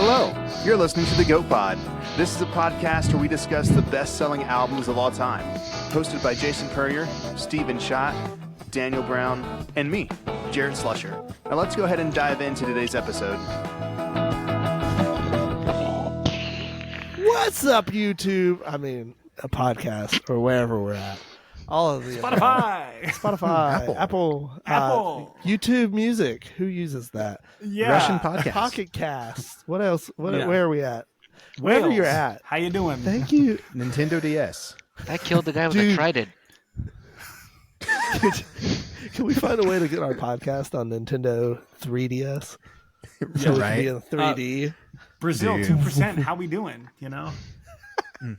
Hello, you're listening to the G.O.A.T Pod. This is a podcast where we discuss the best-selling albums of all time. Hosted by Jason Purrier, Steven Schott, Daniel Brown, and me, Jared Slusher. Now let's go ahead and dive into today's episode. What's up, YouTube? I mean, a podcast or wherever we're at. All of the Spotify, Apple, YouTube Music. Who uses that? Yeah, Russian podcast, Pocket Cast. What else? Where are we at? Wherever Wales. you're at. How you doing? Thank you. Nintendo DS. That killed the guy with Dude. a trident. Can we find a way to get our podcast on Nintendo 3DS? So we can be in 3D. Brazil, Dude. 2%. How we doing? You know?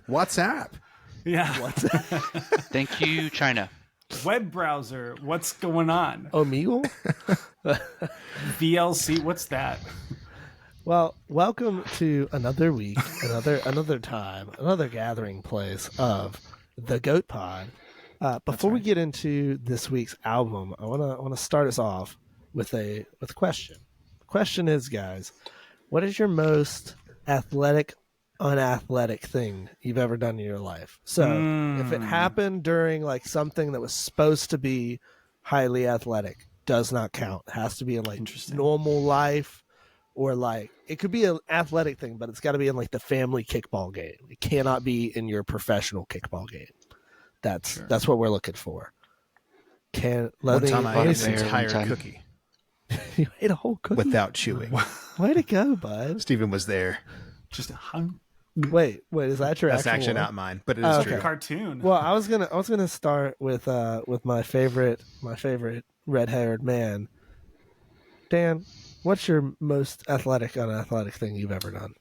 WhatsApp. Yeah. Thank you, China. Web browser. What's going on? Omegle? VLC. What's that? Well, welcome to another week, another time, another gathering place of the G.O.A.T Pod. Before we get into this week's album, I want to start us off with a question. The question is, guys, what is your most athletic, unathletic thing you've ever done in your life? So, if it happened during like something that was supposed to be highly athletic, does not count. It has to be in like normal life. Or like it could be an athletic thing, but it's got to be in like the family kickball game. It cannot be in your professional kickball game. That's what we're looking for. One time I ate an entire cookie. You ate a whole cookie without chewing. Way to go, bud. Steven was there. Just a hung Wait, is that your? That's actually one? not mine, but it is true. cartoon. Well, I was gonna start with my favorite red-haired man, Dan. What's your most athletic, unathletic thing you've ever done?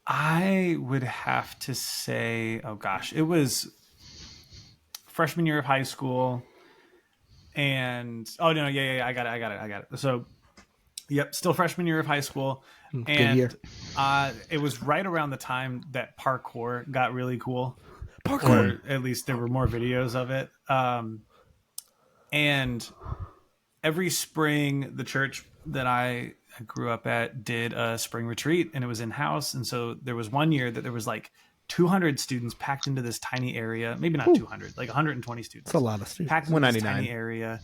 I would have to say, oh gosh, it was freshman year of high school, and I got it. So, yep, still freshman year of high school, and year. It was right around the time that parkour got really cool. Parkour. Or at least there were more videos of it. And every spring, the church that I grew up at did a spring retreat, and it was in-house. And so there was one year that there was like 200 students packed into this tiny area. Maybe not 200, like 120 students. That's a lot of students. Packed into this 199. tiny area.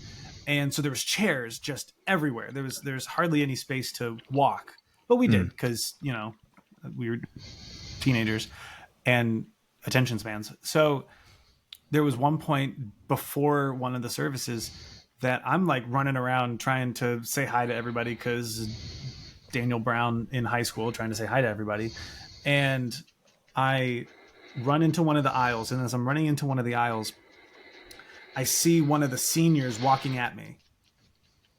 And so there was chairs just everywhere. There's hardly any space to walk. But we did because, you know, we were teenagers and attention spans. So there was one point before one of the services that I'm like running around trying to say hi to everybody because Daniel Brown in high school trying to say hi to everybody. And I run into one of the aisles. And as I'm running into one of the aisles, I see one of the seniors walking at me.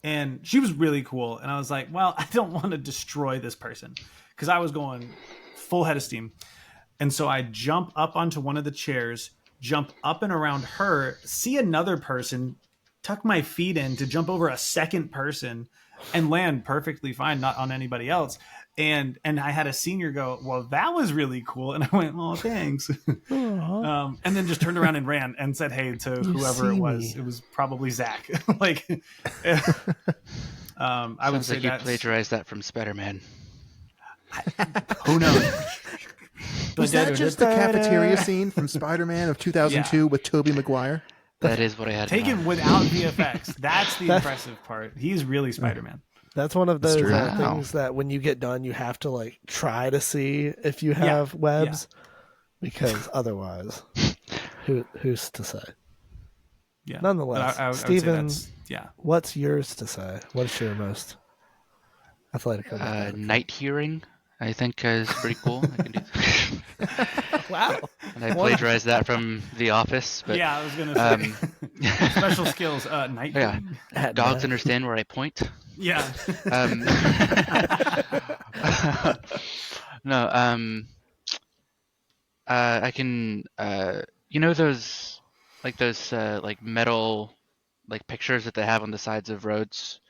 And she was really cool. And I was like, well, I don't want to destroy this person because I was going full head of steam. And so I jump up onto one of the chairs, jump up and around her, see another person, tuck my feet in to jump over a second person and land perfectly fine, not on anybody else. And I had a senior go, well, that was really cool. And I went, oh, thanks. And then just turned around and ran and said, hey, to whoever it was. It was probably Zach. Like, I would say like you plagiarized that from Spider-Man. Who knows? Was that just the cafeteria scene from Spider-Man of 2002 with Tobey Maguire? That is what I had. Taken without VFX. That's the impressive part. He's really Spider-Man. That's one of those Wow. things that when you get done, you have to like try to see if you have webs, because otherwise, who's to say? Yeah. Nonetheless, I would say Steven, that's- yeah. what's yours to say? What's your most athletic? Night hearing, I think, is pretty cool. I can do Wow. and I plagiarized that from The Office. But, Yeah, I was going to say. Special skills. Night. yeah, At dogs night. understand where I point. Yeah. No, I can, you know those like metal, like pictures that they have on the sides of roads,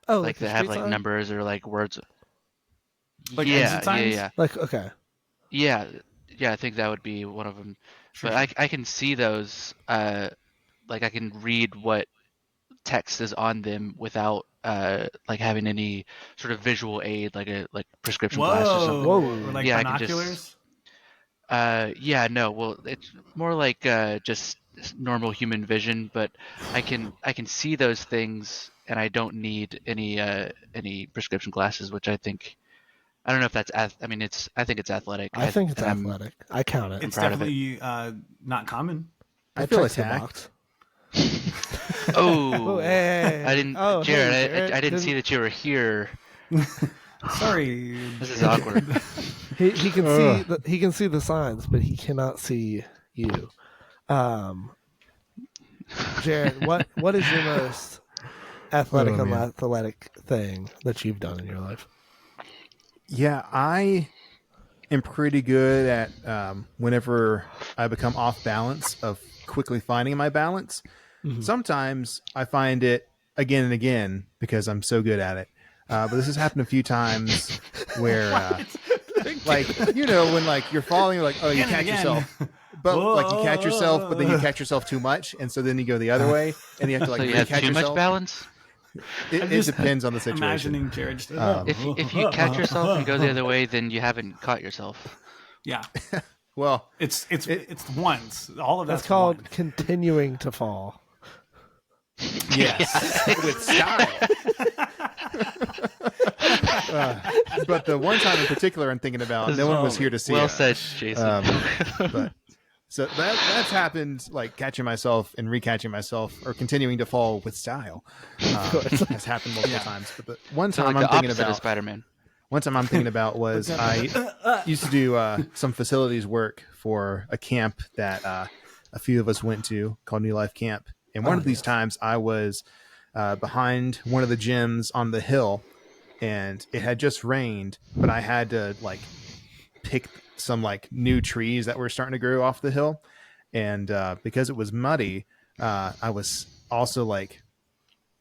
Oh, like the they have street like sign? numbers or like words. Like yeah, exit signs? yeah, Like, okay. yeah, yeah. I think that would be one of them. Sure. But I can see those, like I can read what text is on them without like having any sort of visual aid, like a prescription glass or something. Whoa. Or like Yeah, binoculars? yeah, no, well, it's more like just normal human vision, but I can see those things, and I don't need any prescription glasses, which I don't know if that's I mean, I think it's athletic. I think it's and athletic. I count it. It's proud of it. definitely not common. I feel checked the attacked. box. Oh, hey. I didn't, Oh, hey, Jared. Jared. I didn't see that you were here. Sorry. This is awkward. He can see the signs, but he cannot see you. Jared, what is your most athletic and man. athletic thing that you've done in your life? Yeah, I am pretty good at whenever I become off balance of quickly finding my balance. Mm-hmm. Sometimes I find it again and again because I'm so good at it. But this has happened a few times where, like, when like you're falling, you're like, oh, you Again and catch again. yourself. But like you catch yourself, but then you catch yourself too much, and so then you go the other way, and you have to like So you have re-catch too yourself. much balance. It just depends on the situation. Imagining Jared just If you catch yourself and go the other way, then you haven't caught yourself. yeah, Well, it's once. All of That's that's called one. continuing to fall. Yes. with style. But the one time in particular I'm thinking about, no one was here to see Well it. said, Jason. But so that's happened, like catching myself and recatching myself, or continuing to fall with style. Has happened multiple times. But the one So time like the I'm thinking opposite of about, Spider-Man. one time I'm thinking about was I used to do some facilities work for a camp that a few of us went to called New Life Camp. And one of these times I was behind one of the gyms on the hill, and it had just rained, but I had to like pick some like new trees that were starting to grow off the hill. And because it was muddy, I was also like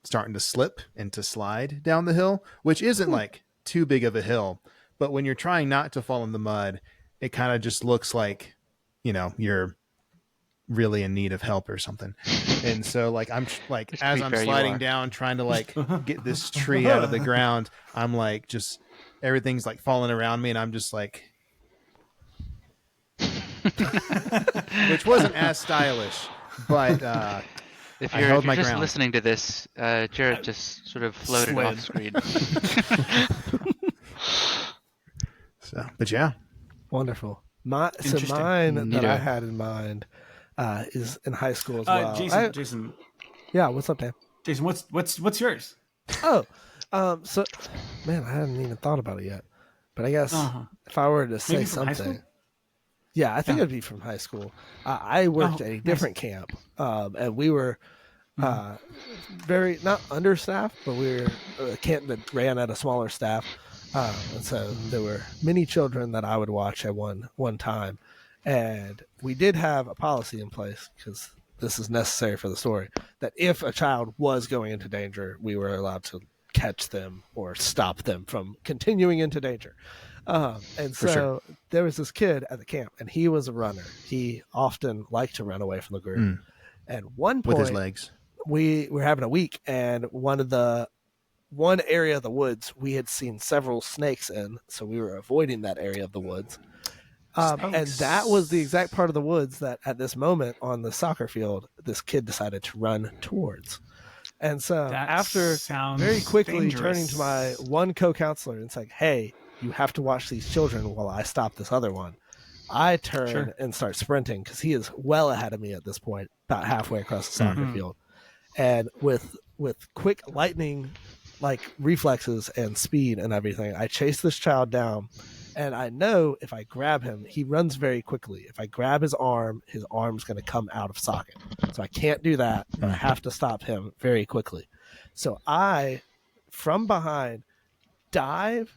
starting to slip and to slide down the hill, which isn't like too big of a hill. But when you're trying not to fall in the mud, it kind of just looks like, you're really in need of help or something. And so like I'm like, Just as be I'm fair, you sliding are. down trying to like get this tree out of the ground, I'm like just everything's like falling around me, and I'm just like which wasn't as stylish, but If I you're, held if you're my just ground. listening to this, Jared just sort of floated Slid. off screen. So, but yeah. Wonderful. So Interesting. mine that I Neato. had in mind is in high school as well. Jason, Yeah, what's up, Dan? Jason, what's yours? Oh, so man, I hadn't even thought about it yet. But I guess if I were to say Maybe from high something, school? yeah, I think Yeah. it'd be from high school. I worked at a nice. different camp, and we were very not understaffed, but we were a camp that ran at a smaller staff, and so there were many children that I would watch at one time, and we did have a policy in place because this is necessary for the story that if a child was going into danger, we were allowed to catch them or stop them from continuing into danger. And so there was this kid at the camp, and he was a runner. He often liked to run away from the group. And one point, With his legs. we were having a week, and one area of the woods we had seen several snakes in, so we were avoiding that area of the woods. And that was the exact part of the woods that at this moment on the soccer field, this kid decided to run towards. And so That after sounds very quickly dangerous. turning to my one co-counselor and saying, hey, you have to watch these children while I stop this other one, I turn and start sprinting because he is well ahead of me at this point, about halfway across the soccer field. And with quick lightning like reflexes and speed and everything, I chase this child down. And I know if I grab him, he runs very quickly. If I grab his arm's going to come out of socket. So I can't do that, and I have to stop him very quickly. So I, from behind, dive,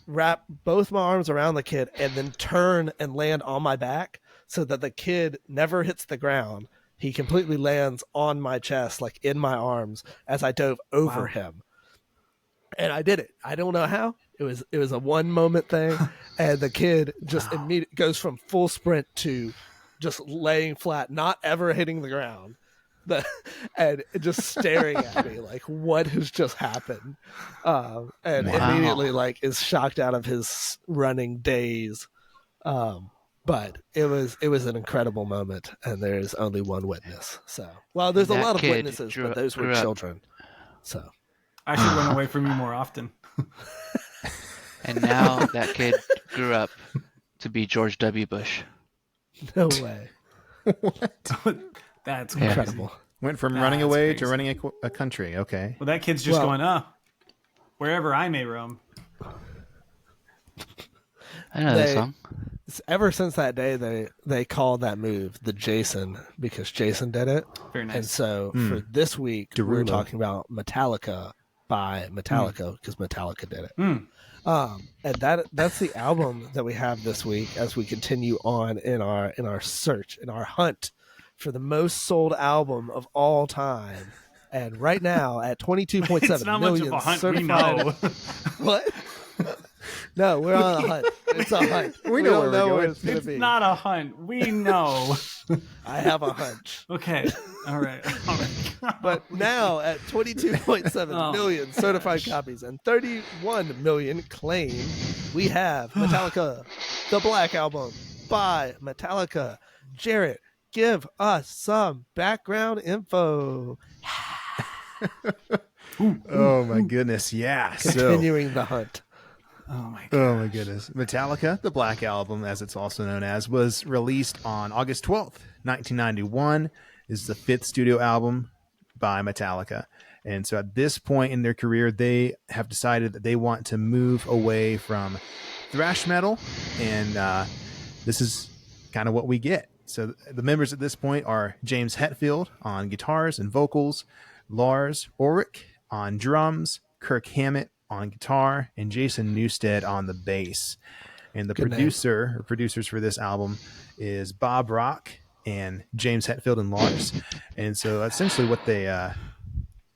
wrap both my arms around the kid, and then turn and land on my back so that the kid never hits the ground. He completely lands on my chest, like in my arms, as I dove over him. And I did it. I don't know how. It was a one moment thing, and the kid just immediately goes from full sprint to just laying flat, not ever hitting the ground. and just staring at me like, what has just happened? And Wow. immediately like is shocked out of his running daze. But it was an incredible moment, and there's only one witness. So, well, there's a That lot of kid witnesses, but those were grew up. children. So, I should run away from you more often. And now that kid grew up to be George W. Bush. no way. That's Yeah. Incredible. Went from That's running away to crazy. running a country. Okay. Well, that kid's just Well- going, wherever I may roam. I know that They- song. Ever since that day, they called that move the Jason because Jason did it. Very nice. And so for this week, we're Derulo. talking about Metallica by Metallica because Metallica did it. Mm. And that's the album that we have this week as we continue on in our search, in our hunt for the most sold album of all time. And right now at 22.7 It's not much million of a hunt, we certified. know. What? No, we're on a hunt. It's a hunt. We know don't where we're going. it's going to It's be. not a hunt. We know. I have a hunch. Okay. All right. But now at 22.7 Oh, million certified copies and 31 million claimed, we have Metallica, the Black Album by Metallica. Jarrett, give us some background info. Oh my goodness. Yeah. So. Continuing the hunt. Oh my god. Oh my goodness. Metallica, the Black Album, as it's also known as, was released on August 12th, 1991. Is the fifth studio album by Metallica. And so at this point in their career, they have decided that they want to move away from thrash metal. And this is kind of what we get. So the members at this point are James Hetfield on guitars and vocals, Lars Ulrich on drums, Kirk Hammett on guitar, and Jason Newsted on the bass. And the Good name. producers for this album is Bob Rock and James Hetfield and Lars. And so essentially what they I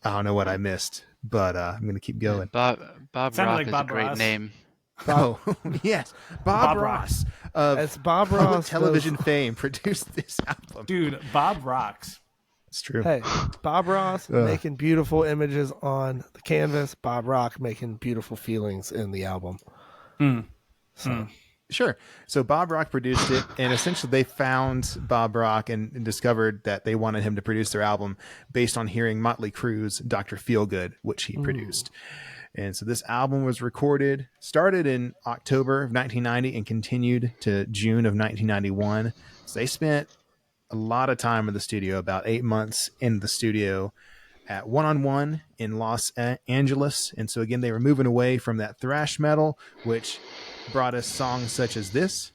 don't know what I missed, but I'm going to keep going. Bob Sounded Rock like is Bob a great Ross. name. Oh, yes. Bob Ross of As Bob public Ross television goes- fame produced this album. Dude, Bob rocks. It's true. Hey, Bob Ross making beautiful images on the canvas. Bob Rock making beautiful feelings in the album. So, Sure. So Bob Rock produced it, and essentially they found Bob Rock and discovered that they wanted him to produce their album based on hearing Motley Crue's Dr. Feelgood, which he produced. And so this album was started in October of 1990 and continued to June of 1991. So they spent a lot of time in the studio, about 8 months in the studio at One in Los Angeles. And so again, they were moving away from that thrash metal, which brought us songs such as this.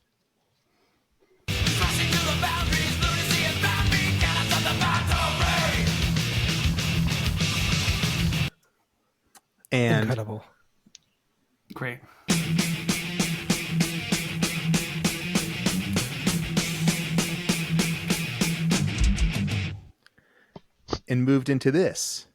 And incredible. Great. moved into this.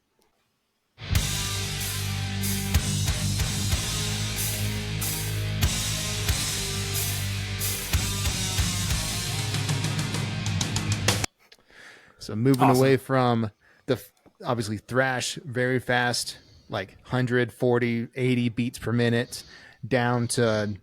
So moving Awesome. away from the obviously thrash, very fast, like 140, 80 beats per minute, down to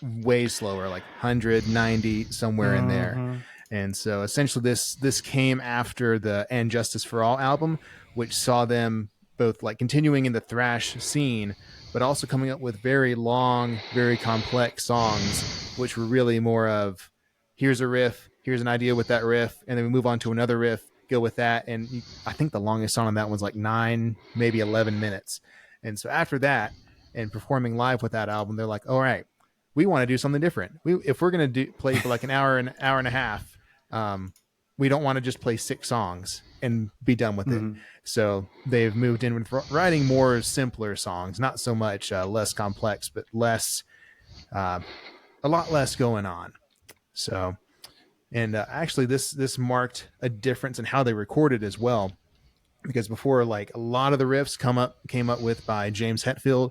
way slower, like 190, somewhere in there. And so essentially this came after the And Justice for All album, which saw them both like continuing in the thrash scene, but also coming up with very long, very complex songs, which were really more of here's a riff, here's an idea with that riff, and then we move on to another riff, go with that. And I think the longest song on that one's like 9, maybe 11 minutes. And so after that, and performing live with that album, they're like, all right, we want to do something different. If we're going to play for like an hour and a half, we don't want to just play 6 songs and be done with it. So they've moved in with writing more simpler songs, not so much less complex, but less, a lot less going on. So, and actually this marked a difference in how they recorded as well, because before, like, a lot of the riffs came up with by James Hetfield,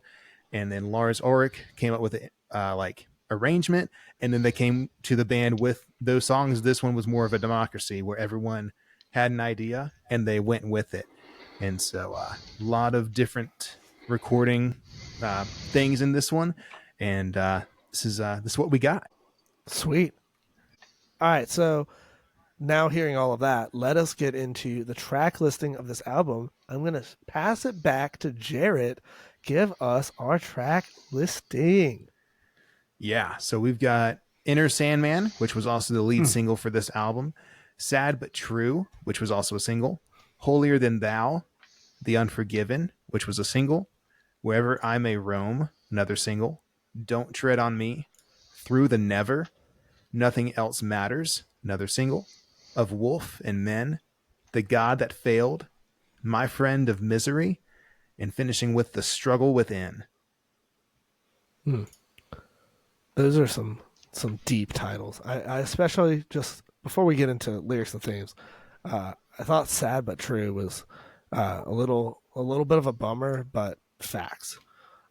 and then Lars Ulrich came up with like arrangement, and then they came to the band with those songs. This one was more of a democracy where everyone had an idea and they went with it. And so a lot of different recording things in this one, and this is what we got. Sweet. All right, so now hearing all of that, let us get into the track listing of this album. I'm going to pass it back to Jarrett. Give us our track listing. Yeah, so we've got Inner Sandman, which was also the lead single for this album, Sad But True, which was also a single, Holier Than Thou, The Unforgiven, which was a single, Wherever I May Roam, another single, Don't Tread on Me, Through the Never, Nothing Else Matters, another single, Of Wolf and Men, The God That Failed, My Friend of Misery, and finishing with The Struggle Within. Those are some deep titles. I especially, just before we get into lyrics and themes, I thought "Sad but True" was a little bit of a bummer, but facts.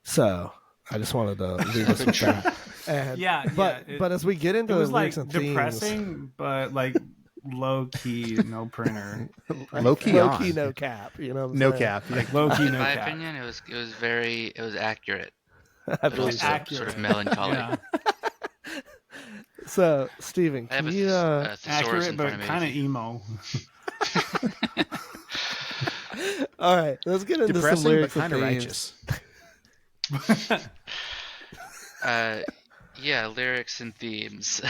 So I just wanted to leave us with that. And, but as we get into it was lyrics like and depressing, themes, but like low key, no printer. Low key, no cap. You know, what I'm no saying? cap. Like low key, In no my cap. opinion, it was accurate, I but believe also so. accurate. sort of melancholy. Yeah. So, Steven, I have can a, you? a thesaurus Accurate, in but front of me. kind of emo. All right, let's get into some Depressing, but lyrics and kind of themes. righteous. Yeah, lyrics and themes.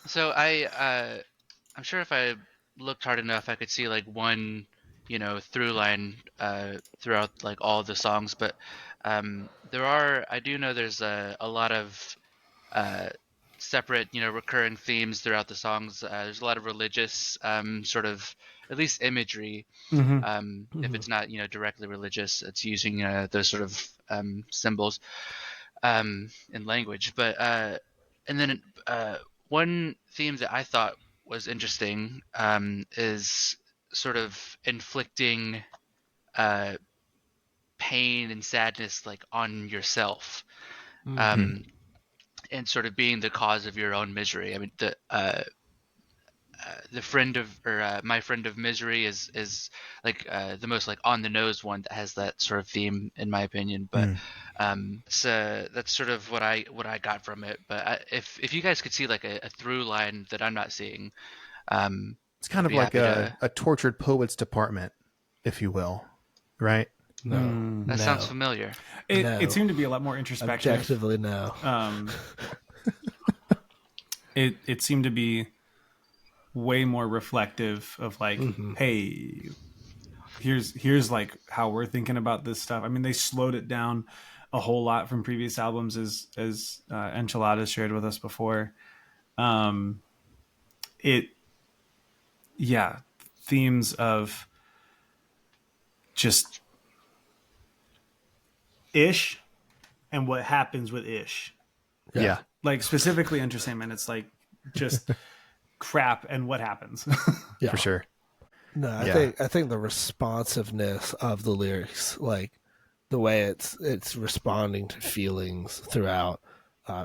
So I'm sure if I looked hard enough, I could see like one, through line throughout like all the songs. But I do know there's a lot of uh, separate, recurring themes throughout the songs. There's a lot of religious sort of, at least imagery. If it's not, directly religious, it's using those sort of symbols in language. But and then one theme that I thought was interesting is sort of inflicting uh, pain and sadness like on yourself, and sort of being the cause of your own misery. I mean, the friend of or my friend of misery is like the most like on the nose one that has that sort of theme in my opinion. But that's sort of what I got from it. But if you guys could see like a through line that I'm not seeing, It's kind of be like happy to. a tortured poet's department, if you will, right? No, That sounds familiar. It seemed to be a lot more introspective. Objectively, no. It seemed to be way more reflective of like, hey, here's like how we're thinking about this stuff. I mean, they slowed it down a whole lot from previous albums, as Enchiladas shared with us before. Themes of just ish and what happens with ish. Yeah. Like specifically Entertainment, it's like just crap and what happens. Yeah, For sure. No, I think the responsiveness of the lyrics, like the way it's responding to feelings throughout,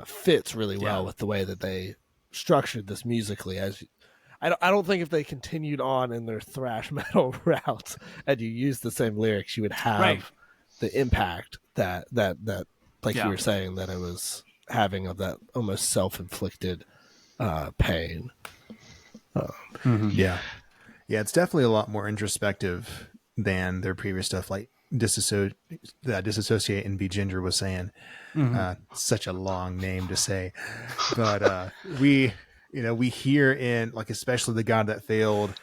fits really well with the way that they structured this musically. I don't think if they continued on in their thrash metal routes and you used the same lyrics, you would have the impact that like you were saying that it was having of that almost self-inflicted pain. Yeah. Yeah, it's definitely a lot more introspective than their previous stuff, like Disassociate and Be Ginger was saying. Such a long name to say. But we hear in, like, especially The God That Failed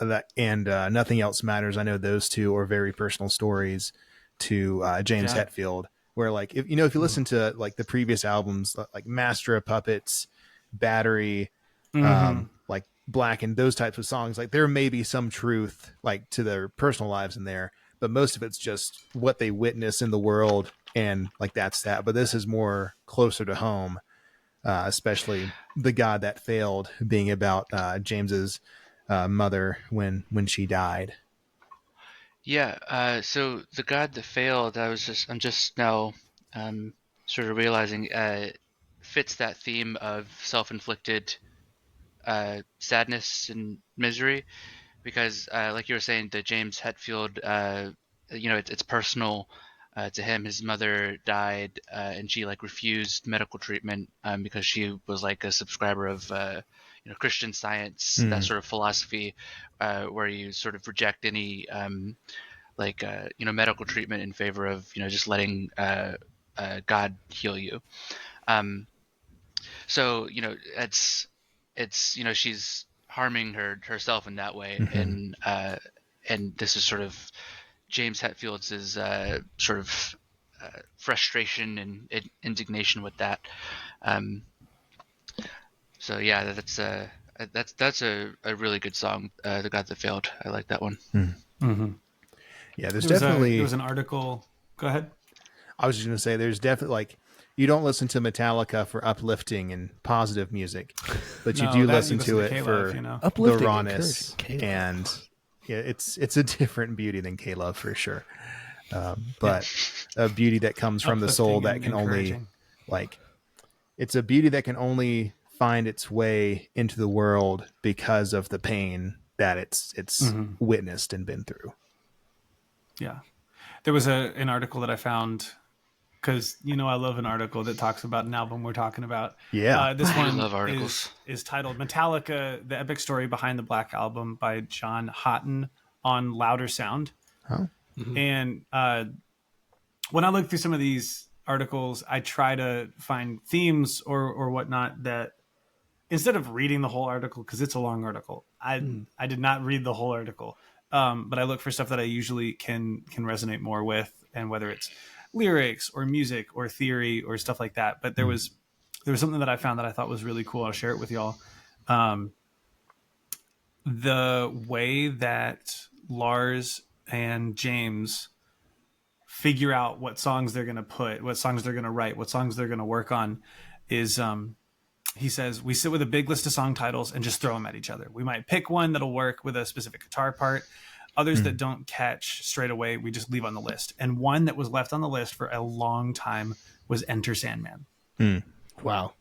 and Nothing Else Matters. I know those two are very personal stories to James Hetfield, where, like, if you listen to, like, the previous albums, like Master of Puppets, Battery, like Black and those types of songs, like there may be some truth like to their personal lives in there, but most of it's just what they witness in the world, and like that's that. But this is more closer to home, especially The God That Failed being about James's mother when she died. Yeah. So the God that failed, I'm just now sort of realizing fits that theme of self-inflicted sadness and misery, because like you were saying, the James Hetfield, it's personal to him. His mother died, and she like refused medical treatment because she was like a subscriber of Christian Science, that sort of philosophy, where you sort of reject any medical treatment in favor of just letting God heal you. Um, so it's she's harming herself in that way, and this is sort of James Hetfield's sort of frustration and indignation with that. Um, so yeah, that's a really good song, The God That Failed. I like that one. Mm-hmm. Yeah, there's There definitely. was an article. Go ahead. I was just going to say, there's definitely like, you don't listen to Metallica for uplifting and positive music, but you do listen to it for the Uplifting, rawness, encouraging, and yeah, it's a different beauty than K-Love for sure. But a beauty that comes from the soul that can only it's a beauty that can only find its way into the world because of the pain that it's witnessed and been through. Yeah. There was an article that I found, because I love an article that talks about an album we're talking about. Yeah. This I one love articles. is titled Metallica, The Epic Story Behind the Black Album by John Houghton on Louder Sound. Oh. And when I look through some of these articles, I try to find themes or whatnot that, instead of reading the whole article, because it's a long article, I did not read the whole article. But I look for stuff that I usually can resonate more with, and whether it's lyrics or music or theory or stuff like that. But there was something that I found that I thought was really cool. I'll share it with y'all. The way that Lars and James figure out what songs they're going to put, what songs they're going to write, what songs they're going to work on is, he says, we sit with a big list of song titles and just throw them at each other. We might pick one that'll work with a specific guitar part. Others that don't catch straight away, we just leave on the list. And one that was left on the list for a long time was Enter Sandman. Wow.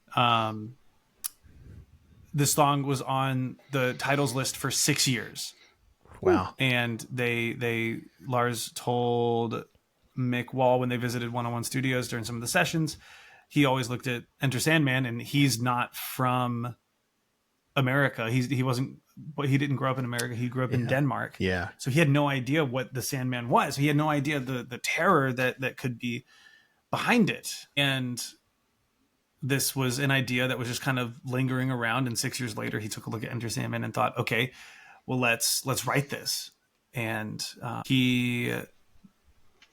This song was on the titles list for 6 years. Wow. And Lars told Mick Wall when they visited 101 Studios during some of the sessions, he always looked at Enter Sandman, and he's not from America. He didn't grow up in America. He grew up in Denmark. Yeah. So he had no idea what the Sandman was. He had no idea the terror that could be behind it. And this was an idea that was just kind of lingering around. And 6 years later, he took a look at Enter Sandman and thought, okay, well, let's write this. And he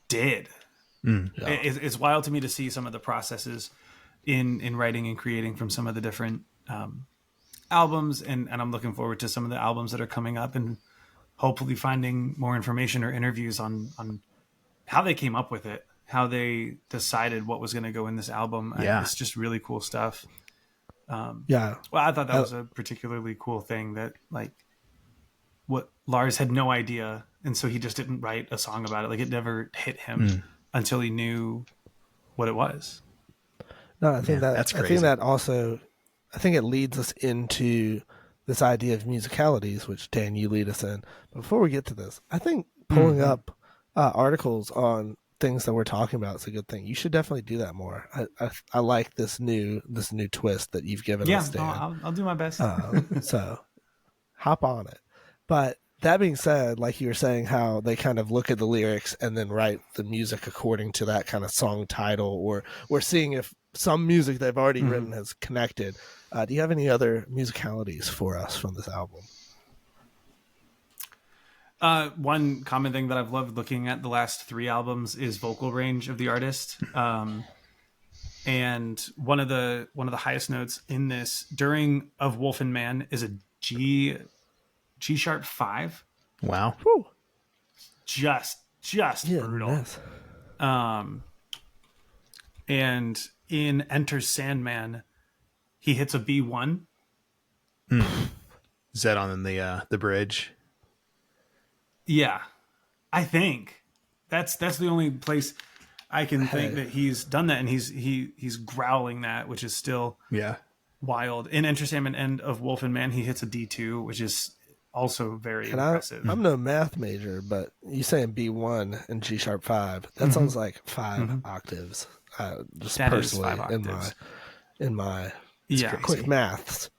did. It's wild to me to see some of the processes in writing and creating from some of the different albums, and I'm looking forward to some of the albums that are coming up, and hopefully finding more information or interviews on how they came up with it, how they decided what was going to go in this album. It's just really cool stuff. Well, I thought that was a particularly cool thing, that like what Lars had no idea, and so he just didn't write a song about it. Like, it never hit him until he knew what it was. No, I think that's crazy. I think that also, I think it leads us into this idea of musicalities, which, Dan, you lead us in. But before we get to this, I think pulling up articles on things that we're talking about is a good thing. You should definitely do that more. I like this new twist that you've given us, Dan. Yeah, I'll do my best. So hop on it. But that being said, like you were saying, how they kind of look at the lyrics and then write the music according to that kind of song title, or seeing if some music they've already written has connected. Do you have any other musicalities for us from this album? One common thing that I've loved looking at the last 3 albums is vocal range of the artist. And one of the highest notes in this during Of Wolf and Man is a G sharp 5. Wow. Whew. Just brutal. Nice. And in Enter Sandman, he hits a B1. Is that on the bridge? Yeah, I think that's the only place I can think that he's done that, and he's growling that, which is still wild. In Enter Sandman End of Wolf and Man, he hits a D2, which is also very And impressive. I'm no math major, but you saying B1 and G sharp 5, that sounds like 5 octaves. Just that personally is 5 octaves. in my Yeah. quick maths.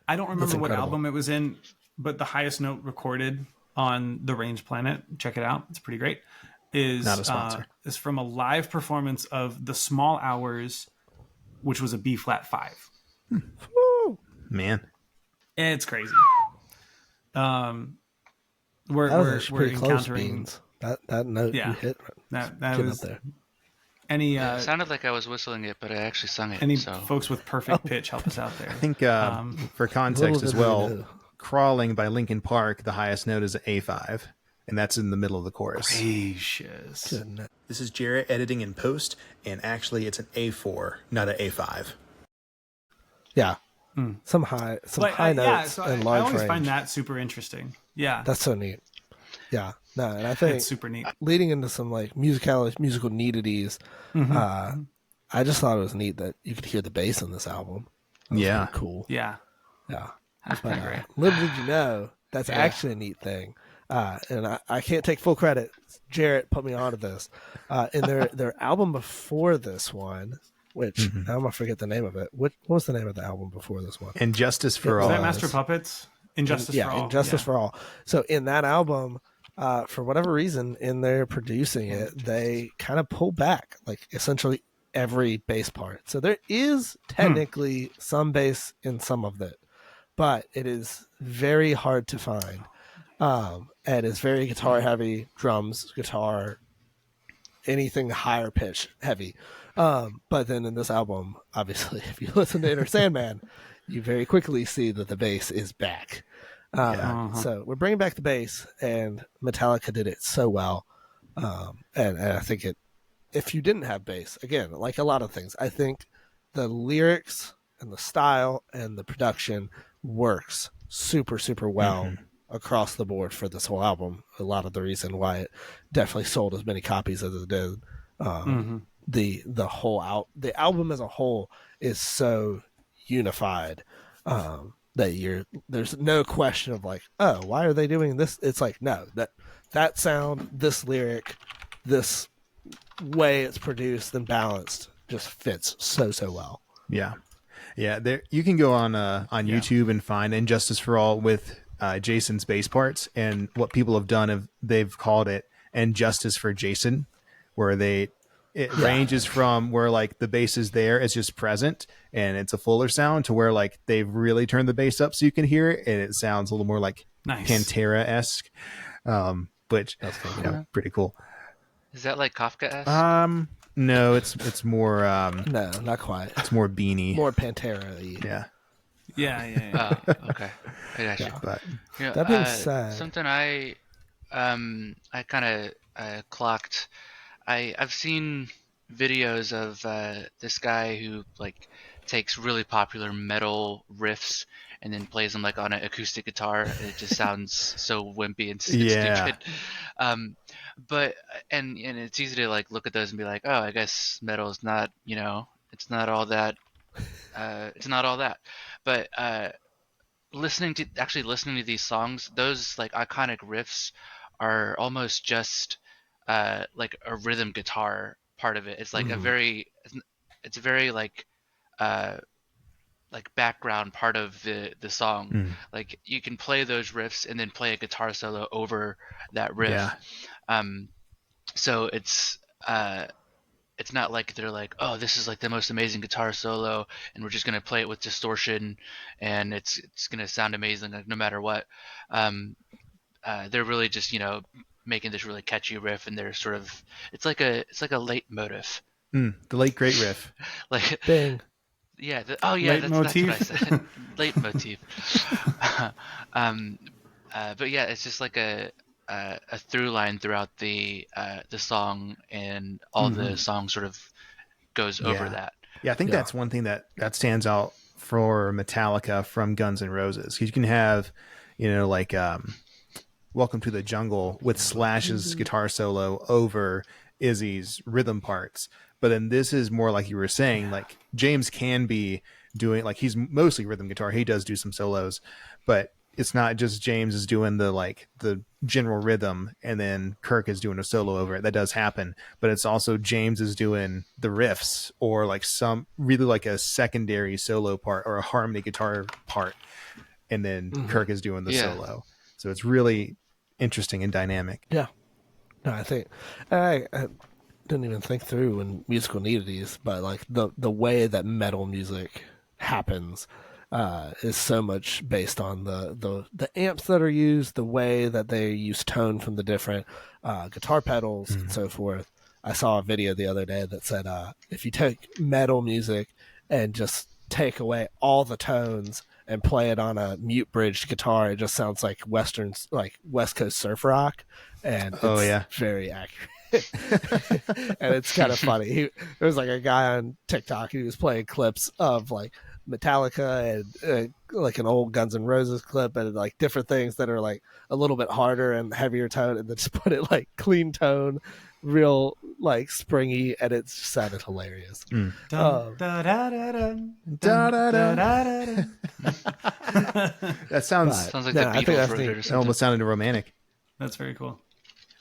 I don't remember what incredible. album it was in, but the highest note recorded on the Range Planet, check it out, it's pretty great, is Not a sponsor. Is from a live performance of The Small Hours, which was a B flat 5. Man. It's crazy. That was We're actually pretty close, encountering Beans. That note Yeah. you hit, that getting was up there. any It sounded like I was whistling it, but I actually sung it. any so folks with perfect pitch help us out there. I think for context Little as did we well, know. Crawling by Linkin Park, the highest note is an A5, and that's in the middle of the chorus. Gracious. Goodness. This is Jarrett editing in post, and actually it's an A4, not an A5. Yeah. Some high notes so and I large always range. find that super interesting. Yeah, That's so neat. Yeah. No, and I think it's super neat. leading into some like musical nidities, I just thought it was neat that you could hear the bass in this album. That was Yeah. pretty cool. Yeah, Yeah. that's pretty great. Little did you know, that's actually a neat thing. And I can't take full credit. Jarrett put me onto this. In their album before this one, which I'm gonna forget the name of it. What was the name of the album before this one? And Justice for Is All. that Master Puppets? Injustice for All. Injustice for All. So in that album, for whatever reason, in their producing it, they kind of pull back like essentially every bass part. So there is technically some bass in some of it, but it is very hard to find. And it's very guitar heavy, drums, guitar, anything higher pitch heavy. But then in this album, obviously, if you listen to Enter Sandman, you very quickly see that the bass is back. So we're bringing back the bass, and Metallica did it so well. And I think if you didn't have bass, again, like a lot of things, I think the lyrics and the style and the production works super, super well across the board for this whole album. A lot of the reason why it definitely sold as many copies as it did. The album as a whole is so unified that there's no question of like, oh, why are they doing this? It's like, no, that sound, this lyric, this way it's produced and balanced just fits so well. Yeah. There you can go on YouTube and find Injustice for All with Jason's bass parts, and what people have done they've called it Injustice for Jason, where it ranges from where like the bass is there, it's just present and it's a fuller sound, to where like they've really turned the bass up so you can hear it and it sounds a little more like Pantera-esque, which That's cool. pretty cool. is that like Kafka-esque? No, it's more No, not quite. it's more beanie. More Pantera-y. Yeah. Oh, okay. I got you. But You know, That being said, something I kind of clocked. I've seen videos of this guy who like takes really popular metal riffs and then plays them like on an acoustic guitar, and it just sounds so wimpy and stupid. But it's easy to like look at those and be like, oh, I guess metal is not, it's not all that. It's not all that. But listening to these songs, those like iconic riffs are almost just like a rhythm guitar part of it. It's like it's a very like background part of the song. Like you can play those riffs and then play a guitar solo over that riff. So it's not like they're like, oh, this is like the most amazing guitar solo and we're just going to play it with distortion and it's going to sound amazing like, no matter what. They're really just, making this really catchy riff, and they're sort of, it's like a leitmotif. the late great riff. Like Bing. Yeah. That's what I said. Leitmotif. But yeah, it's just like a through line throughout the song, and all the song sort of goes over that. Yeah, I think that's one thing that stands out for Metallica from Guns N' Roses. You can have, like Welcome to the Jungle with Slash's guitar solo over Izzy's rhythm parts. But then this is more like you were saying, like James can be doing, like, he's mostly rhythm guitar. He does do some solos, but it's not just James is doing the general rhythm and then Kirk is doing a solo over it. That does happen, but it's also James is doing the riffs or like some really like a secondary solo part or a harmony guitar part, and then Kirk is doing the Yeah. solo. So it's really interesting and dynamic. Yeah. No, I think I didn't even think through when musical nudities, but like the way that metal music happens is so much based on the amps that are used, the way that they use tone from the different guitar pedals and so forth. I saw a video the other day that said if you take metal music and just take away all the tones and play it on a mute bridged guitar, it just sounds like like West Coast surf rock, and it's very accurate. And it's kind of funny. There was like a guy on TikTok who was playing clips of like Metallica and like an old Guns N' Roses clip and like different things that are like a little bit harder and heavier tone, and then just put it like clean tone, real like springy, and it just sounded hilarious. That sounds like the Beatles version. It almost sounded romantic. That's very cool.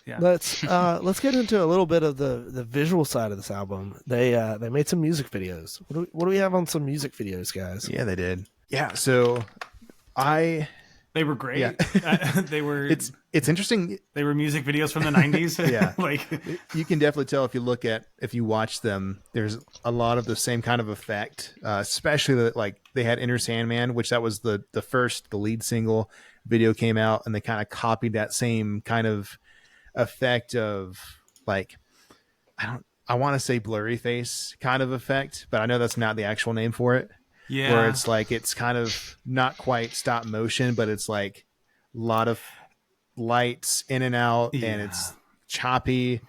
Yeah. Let's get into a little bit of the visual side of this album. They made some music videos. What do we have on some music videos, guys? Yeah, they did. Yeah, so they were great. Yeah. They were. It's interesting. They were music videos from the 90s. Yeah, like you can definitely tell if you watch them. There's a lot of the same kind of effect, especially that like they had Enter Sandman, which that was the lead single video came out, and they kind of copied that same kind of effect of like I want to say blurry face kind of effect, but I know that's not the actual name for it. Yeah, where it's like it's kind of not quite stop motion, but it's like a lot of lights in and out, and it's choppy.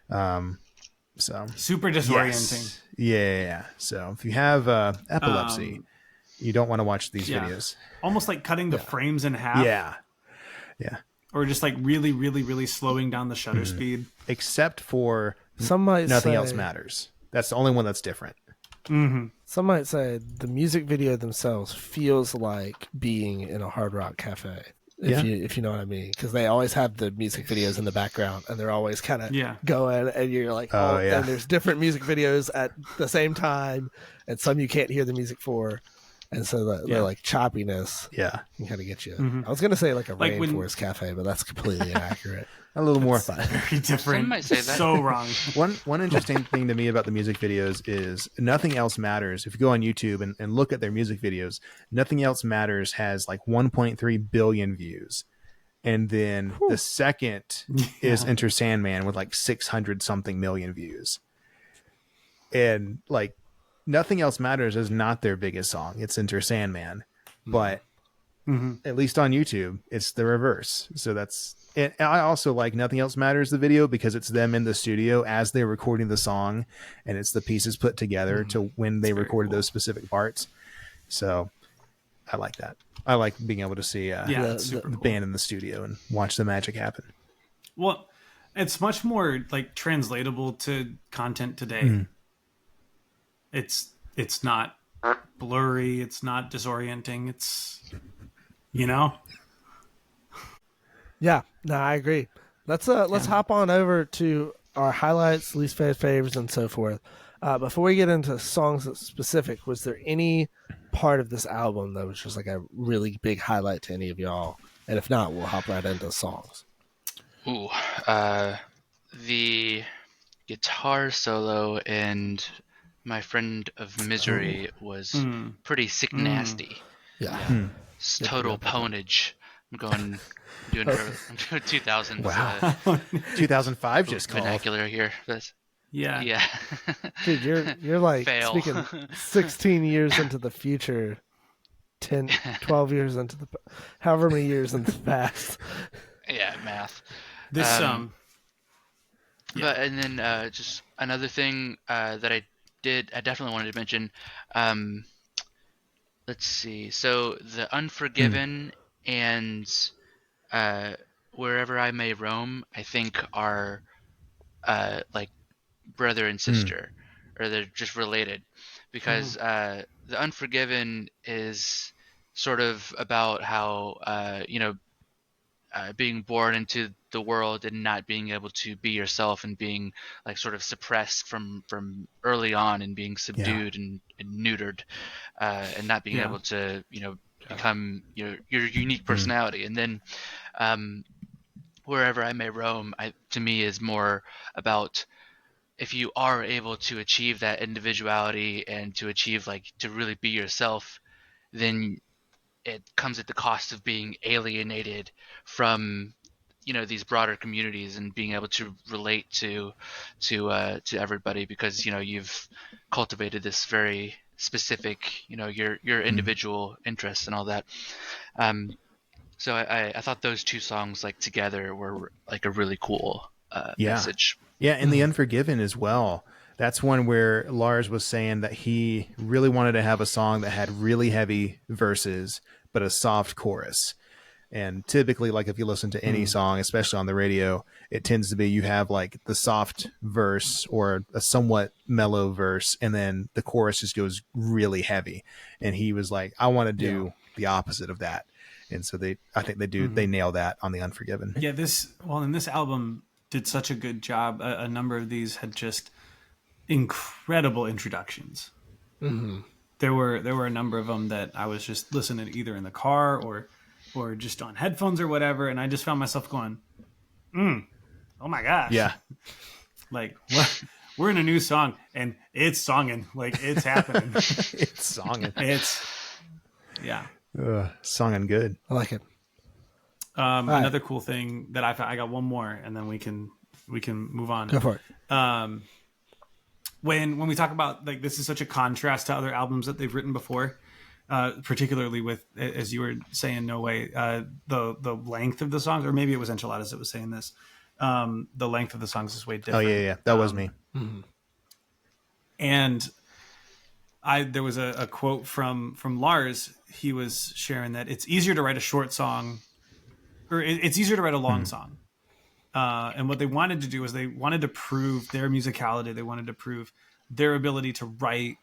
So super disorienting. Yes. Yeah. So if you have epilepsy, you don't want to watch these videos. Almost like cutting the frames in half. Yeah. Or just like really, really, really slowing down the shutter speed. Except for Some might Nothing say, Else Matters. That's the only one that's different. Mm-hmm. Some might say the music video themselves feels like being in a Hard Rock cafe. If you know what I mean, because they always have the music videos in the background, and they're always kind of going, and you're like, and there's different music videos at the same time, and some you can't hear the music for, and so the like choppiness, can kind of get you. Mm-hmm. I was gonna say like a rainforest cafe, but that's completely inaccurate. A little more very different. Some might say that. So wrong. One interesting thing to me about the music videos is Nothing Else Matters. If you go on YouTube and look at their music videos, Nothing Else Matters has like 1.3 billion views. And then the second is Enter Sandman with like 600 something million views. And like Nothing Else Matters is not their biggest song. It's Enter Sandman. But at least on YouTube, it's the reverse. So that's... And I also like Nothing Else Matters, the video, because it's them in the studio as they're recording the song, and it's the pieces put together to when they recorded those specific parts. So I like that. I like being able to see the band in the studio and watch the magic happen. Well, it's much more like translatable to content today. It's not blurry. It's not disorienting. It's, you know. Yeah, no, I agree. Let's hop on over to our highlights, least favorite favorites, and so forth. Before we get into songs specific, was there any part of this album that was just like a really big highlight to any of y'all? And if not, we'll hop right into songs. Ooh, the guitar solo and My Friend of Misery was pretty sick nasty. Yeah. It's total ponage. I'm doing 2000s. Wow. 2005 just called. Vernacular here. Yeah. Dude, you're like Fail. speaking 16 years into the future, 10, 12 years into the, however many years into the past. Yeah, math. This But and then just another thing that I definitely wanted to mention. Let's see. So the Unforgiven and Wherever I May Roam, I think are like brother and sister, or they're just related, because the Unforgiven is sort of about how being born into the world and not being able to be yourself, and being like sort of suppressed from early on, and being subdued and neutered, and not being able to become your unique personality. And then wherever I may roam, to me is more about, if you are able to achieve that individuality and to achieve, like, to really be yourself, then it comes at the cost of being alienated from these broader communities, and being able to relate to everybody, because you've cultivated this very specific your individual interests and all that. So I thought those two songs, like, together, were like a really cool message. Yeah, and The Unforgiven as well. That's one where Lars was saying that he really wanted to have a song that had really heavy verses, but a soft chorus. And typically, like, if you listen to any song, especially on the radio, it tends to be you have like the soft verse or a somewhat mellow verse, and then the chorus just goes really heavy. And he was like, I want to do the opposite of that. And so I think they nail that on The Unforgiven. Yeah, and this album did such a good job. A number of these had just incredible introductions. There were a number of them that I was just listening to either in the car or just on headphones or whatever, and I just found myself going, oh my gosh. Yeah. Like, what? We're in a new song, and it's songing. Like, it's happening. It's songing. Yeah. Songing good. I like it. Another cool thing that I got one more, and then we can move on. Go for it. When we talk about, like, this is such a contrast to other albums that they've written before, particularly with, as you were saying, No Way, the length of the songs, or maybe it was Enchiladas that was saying this. The length of the songs is way different. Oh yeah, that was me. And there was a quote from Lars. He was sharing that it's easier to write a short song, or it's easier to write a long song. And what they wanted to do was they wanted to prove their musicality. They wanted to prove their ability to write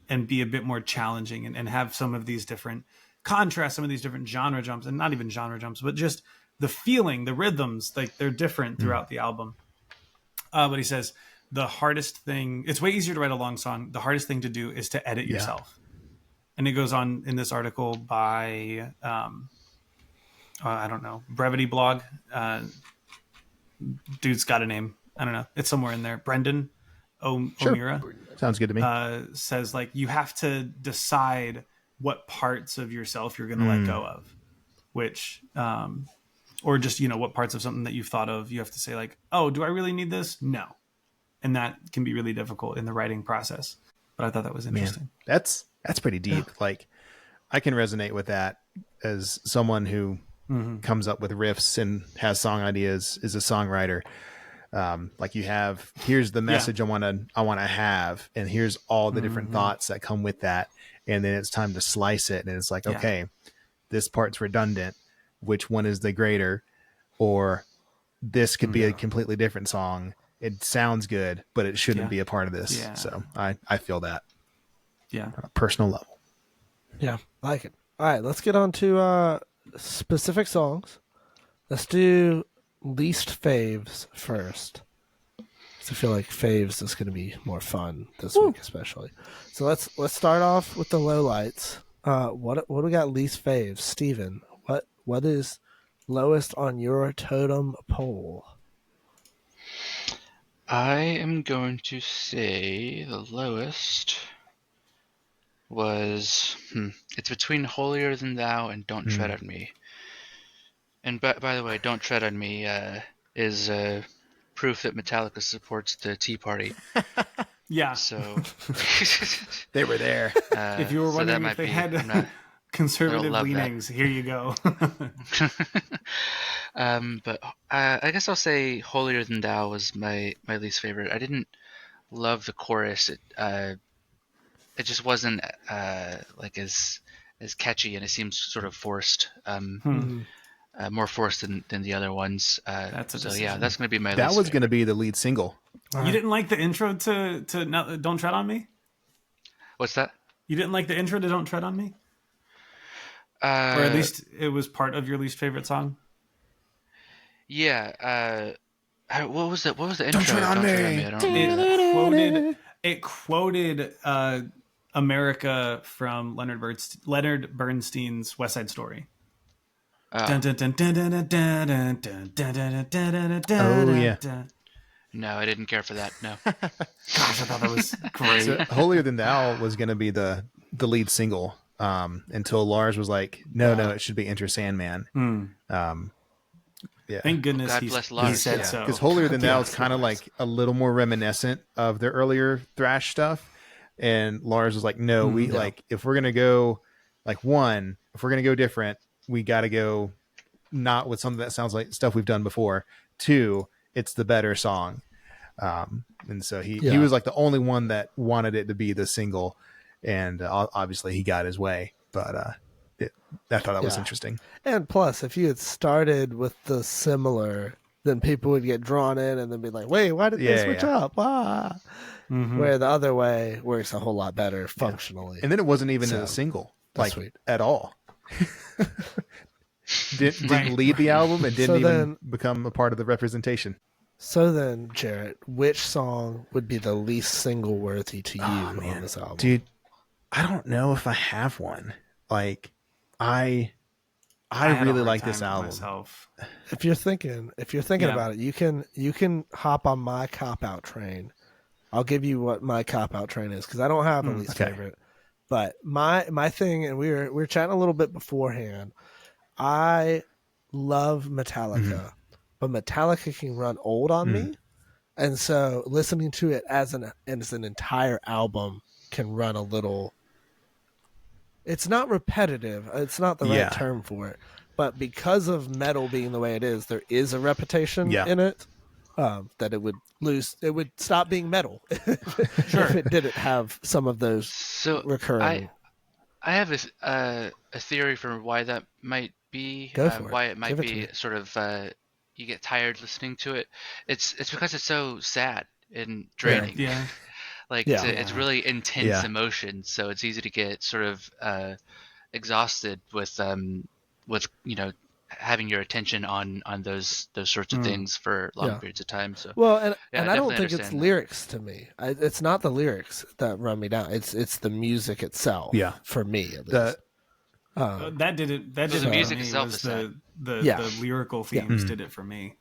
and be a bit more challenging, and have some of these different contrasts, some of these different genre jumps, and not even genre jumps, but just the feeling, the rhythms, like, they're different throughout the album. But he says, the hardest thing, it's way easier to write a long song. The hardest thing to do is to edit yourself. And it goes on in this article by, I don't know, Brevity Blog. Dude's got a name. I don't know. It's somewhere in there. Brendan O'Meara. Sounds good to me. Says, like, you have to decide what parts of yourself you're going to let go of, which, or just, what parts of something that you've thought of, you have to say, like, oh, do I really need this? No. And that can be really difficult in the writing process. But I thought that was interesting. Man, that's pretty deep. Like, I can resonate with that as someone who comes up with riffs and has song ideas, is a songwriter. Like, you have, here's the message I want to have, and here's all the different thoughts that come with that. And then it's time to slice it. And it's like, okay, this part's redundant. Which one is the greater? Or this could be a completely different song. It sounds good, but it shouldn't be a part of this. Yeah. So I feel that. Yeah. On a personal level. Yeah, I like it. All right, let's get on to specific songs. Let's do least faves first. So I feel like faves is going to be more fun this week, especially. So let's start off with the lowlights. What do we got least faves? Steven, what is lowest on your totem pole? I am going to say the lowest was it's between Holier Than Thou and Don't Tread on Me. And by the way, Don't Tread on Me is proof that Metallica supports the Tea Party. Yeah. So they were there. If you were wondering if they had conservative leanings, here you go. But I guess I'll say Holier Than Thou was my least favorite. I didn't love the chorus. It just wasn't like as catchy, and it seems sort of forced. More forced than the other ones. That's going to be my. That was going to be the lead single. You didn't like the intro to Don't Tread on Me? What's that? You didn't like the intro to "Don't Tread on Me," or at Uh, least it was part of your least favorite song. yeah. What was it? What was the Don't intro? tread on Don't tread on me. me. I don't remember. It quoted America from Leonard Bernstein's West Side Story. Oh, Oh, yeah. no, I didn't care for that. No. Gosh, I thought that was great. So Holier Than Thou was going to be the lead single until Lars was like, no, it should be Enter Sandman. Yeah. Thank goodness God he bless Lars. said Yeah, so. because Holier Than Thou is kind of Lars. like a little more reminiscent of their earlier thrash stuff. And Lars was like, no, we like, if we're going to go like if we're going to go different, we got to go not with something that sounds like stuff we've done before. 2, it's the better song. And so he was like the only one that wanted it to be the single. And obviously he got his way. But I thought that was interesting. And plus, if you had started with the similar, then people would get drawn in and then be like, wait, why did they switch up? Ah. Where the other way works a whole lot better functionally. And then it wasn't even a single, like sweet. at all. Didn't lead the album and didn't even become a part of the representation. So then, Jarrett, which song would be the least single worthy to you on this album? Dude, I don't know if I have one. Like, I really like this album. Myself. If you're thinking about it, you can hop on my cop out train. I'll give you what my cop out train is because I don't have a least favorite. But my thing, and we were chatting a little bit beforehand. I love Metallica, but Metallica can run old on me, and so listening to it as an entire album can run a little. It's not repetitive. It's not the right term for it. But because of metal being the way it is, there is a repetition in it that it would lose. It would stop being metal if it didn't have some of those recurring. I have a theory for why that might be. Go for it. Why it might Give it to be me. sort of you get tired listening to it. It's because it's so sad and draining. Yeah. It's really intense emotion, so it's easy to get sort of exhausted with having your attention on those sorts of things for long periods of time. So and I don't think it's lyrics to me. It's not the lyrics that run me down. It's the music itself. Yeah, for me at least. That did it. That did the it music for me, itself was is sad. the lyrical themes did it for me.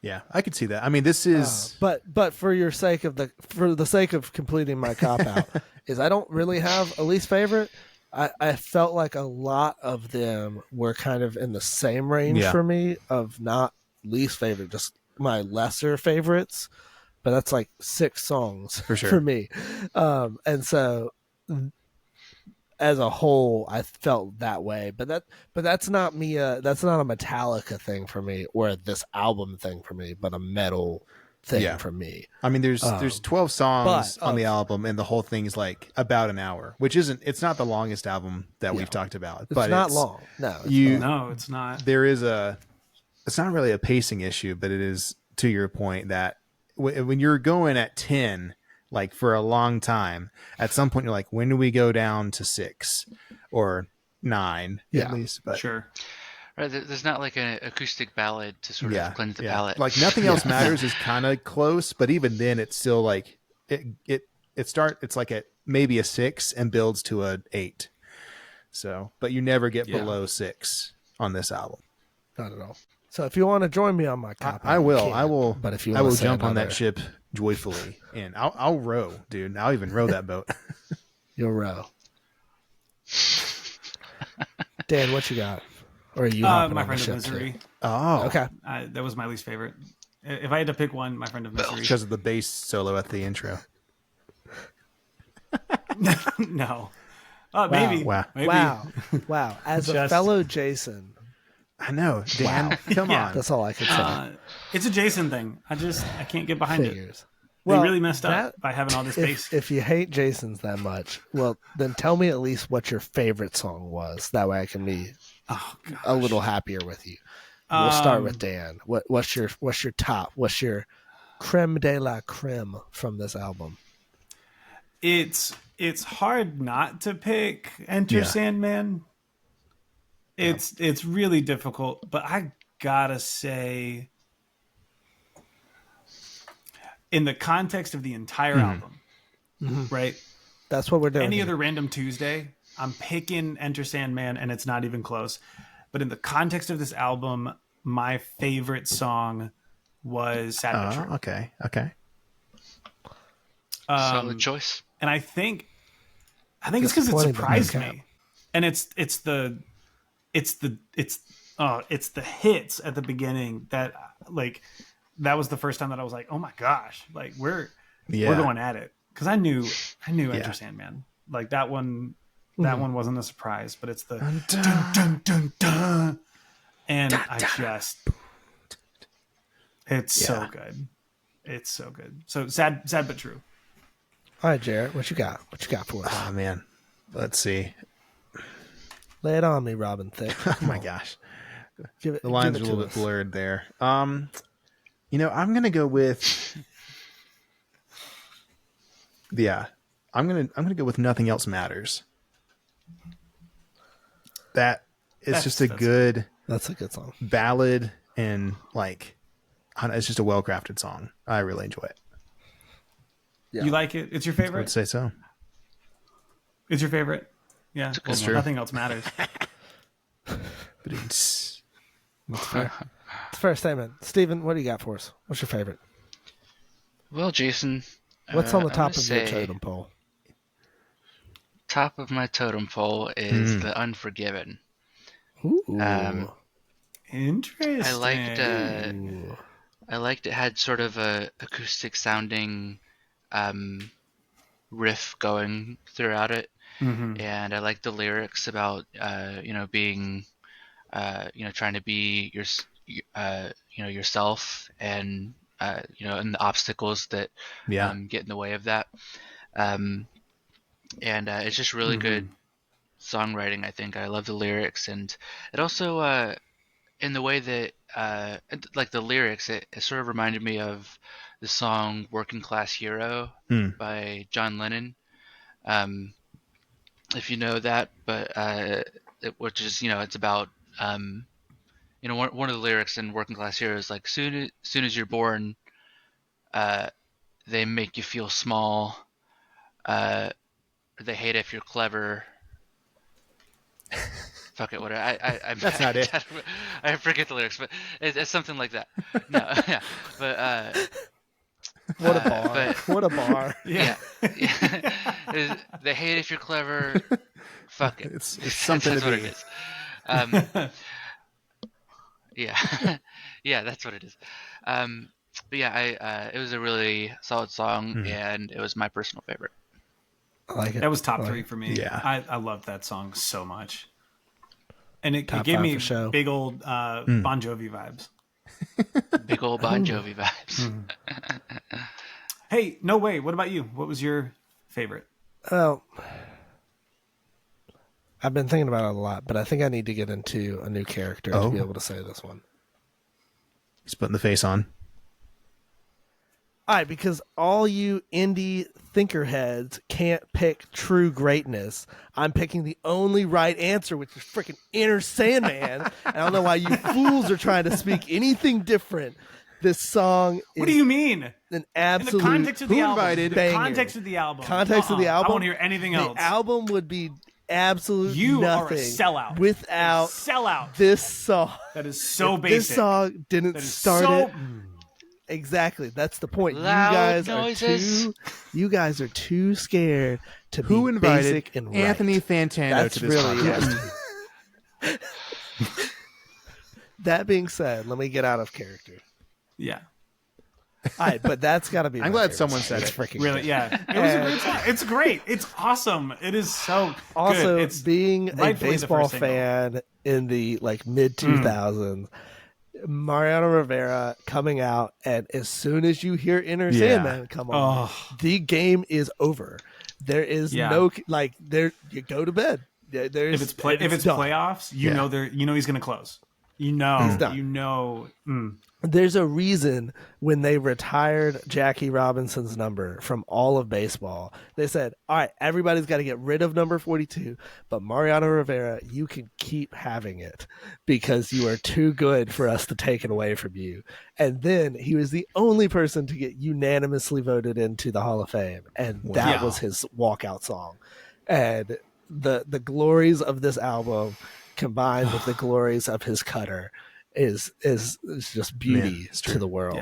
Yeah, I could see that. I mean, this is but for the sake of completing my cop out, is I don't really have a least favorite. I felt like a lot of them were kind of in the same range for me of not least favorite, just my lesser favorites. But that's like 6 songs for sure for me, and so as a whole, I felt that way. But that's not me. That's not a Metallica thing for me, or this album thing for me, but a metal thing for me. I mean, there's 12 songs on the album, and the whole thing's like about an hour, which it's not the longest album that we've talked about. But it's not long. No, no, it's not. It's not really a pacing issue, but it is, to your point, that when you're going at 10, like for a long time, at some point you're like, when do we go down to 6 or 9 at least? But sure. Right, there's not like an acoustic ballad to sort of cleanse the palate. Like Nothing Else Matters is kind of close, but even then it's still like it's like at maybe a 6 and builds to a 8. So, but you never get below 6 on this album. Not at all. So if you want to join me on my cop, I will. But if you I will jump on that ship joyfully, and I'll row, dude. I'll even row that boat. You'll row. Dan, what you got? Or are you My Friend of Misery? Too? Oh, okay. That was my least favorite. If I had to pick one, My Friend of Misery. Because of the bass solo at the intro. No. Maybe. Wow. Maybe. Wow. As a fellow Jason. I know, Dan. Come on. That's all I could say. It's a Jason thing. I can't get behind it. Well, they really messed up by having all this bass. If you hate Jason's that much, well, then tell me at least what your favorite song was. That way I can be a little happier with you. We'll start with Dan. What's your top? What's your creme de la creme from this album? It's it's hard not to pick Enter Sandman. It's really difficult, but I gotta say, in the context of the entire album, right? That's what we're doing. Any here. other random Tuesday, I'm picking Enter Sandman, and it's not even close. But in the context of this album, my favorite song was Sad But True. Okay. Solid choice. And I think it's because it surprised me. And it's the hits at the beginning that like that was the first time that I was like, oh my gosh, like we're going at it. Because I knew Enter Sandman. Like that one wasn't a surprise, but it's the dun dun dun dun. And it's so good. It's so good. So sad but true. All right, Jarrett, what you got? What you got for us? Oh man, let's see. Lay it on me, Robin Thicke. Oh my gosh, the line's a little bit blurred there. I'm gonna go with. I'm gonna go with Nothing Else Matters. That's just a good. That's a good song. Ballad and like, it's just a well-crafted song. I really enjoy it. Yeah. You like it? It's your favorite? I would say so. It's your favorite? Yeah. That's true. Nothing Else Matters. That's fair. It's a fair statement. Steven, what do you got for us? What's your favorite? Well, Jason, what's on the top of your totem pole? Top of my totem pole is the Unforgiven. Ooh. Interesting. I liked it had sort of a acoustic sounding riff going throughout it, and I liked the lyrics about being trying to be yourself, and and the obstacles that get in the way of that, and it's just really good songwriting. I think I love the lyrics, and it also in the way that like the lyrics, it sort of reminded me of the song "Working Class Hero" by John Lennon, if you know that. But which is it's about one of the lyrics in "Working Class Hero" is like, soon as you're born, they make you feel small. They hate if you're clever. Fuck it, whatever. I'm That's not it. I forget the lyrics, but it's something like that. No, yeah, but what a bar! What a bar! Yeah. They hate if you're clever. Fuck it. It's something that's to what be. it is. Yeah, yeah, that's what it is. But yeah, it was a really solid song, and it was my personal favorite. I like it. That was top 3 for me. Yeah, I love that song so much, and it gave me big old Bon Jovi vibes. Big old Bon Jovi vibes. Hey, no way. What about you? What was your favorite? Well, I've been thinking about it a lot, but I think I need to get into a new character to be able to say this one. He's putting the face on. All right, because all you indie thinkerheads can't pick true greatness. I'm picking the only right answer, which is freaking Enter Sandman. I don't know why you fools are trying to speak anything different. This song is what do you mean? An absolute in the context of the album. banger. The context of the album. Context of the album. I won't hear anything else. The album would be absolute you nothing are a sellout. Without this song. That is so basic. This song didn't start it. Exactly. That's the point. Loud you guys are too scared to Who be invited basic and right. Anthony Fantano to this podcast? That being said, let me get out of character. Yeah. All right, but that's got to be. I'm glad someone said it. Freaking really, good. yeah. It was a great song. It's great. It's awesome. It is so also good. It's being a baseball fan in the mid 2000s. Mariano Rivera coming out, and as soon as you hear Enter Sandman come on, the game is over. There is no there. You go to bed. There's if it's playoffs, you know he's going to close. You know, He's done. you know. There's a reason when they retired Jackie Robinson's number from all of baseball, they said, all right, everybody's got to get rid of number 42, but Mariano Rivera, you can keep having it because you are too good for us to take it away from you. And then he was the only person to get unanimously voted into the Hall of Fame. And that was his walkout song. And the glories of this album combined with the glories of his cutter is just beauty to the world.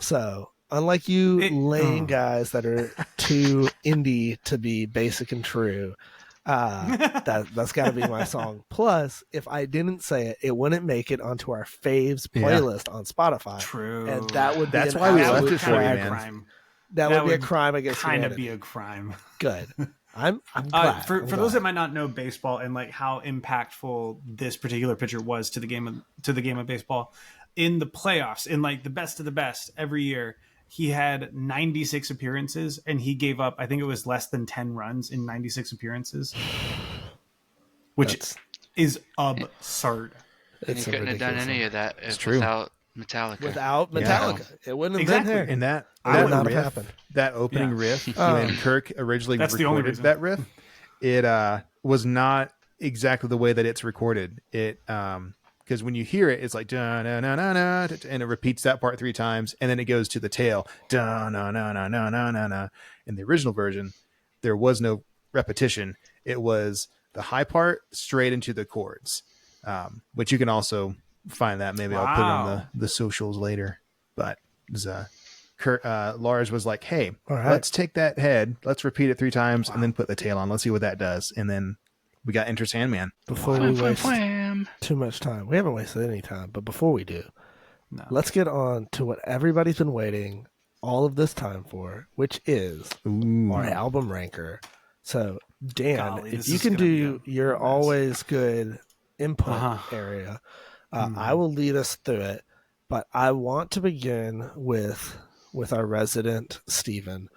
So unlike you lame guys that are too indie to be basic and true, that's got to be my song. Plus, if I didn't say it, it wouldn't make it onto our faves playlist on Spotify. True, and that would be that's why we left it for you, man. Crime. That would be a crime against kind of humanity. be a crime. Good. I'm glad. For those that might not know baseball and like how impactful this particular pitcher was to the game of baseball, in the playoffs, in like the best of the best every year, he had 96 appearances and he gave up, I think it was less than 10 runs in 96 appearances, which is absurd. And he couldn't have done any of that without Metallica. Without Metallica, it wouldn't have been there. And that would not riff, have happened. That opening riff, when Kirk originally recorded that riff, it was not exactly the way that it's recorded. It because when you hear it, it's like da na na na na, and it repeats that part 3 times, and then it goes to the tail da na na na na na na na. In the original version, there was no repetition. It was the high part straight into the chords, which you can also find that. Maybe I'll put it on the socials later. But Lars was like, hey, let's take that head, let's repeat it 3 times, and then put the tail on. Let's see what that does. And then we got Enter Sandman. Before we waste too much time, we haven't wasted any time, but before we do, let's get on to what everybody's been waiting all of this time for, which is our album ranker. So, Dan, if you can do your always good input area, I will lead us through it. But I want to begin with our resident Steven,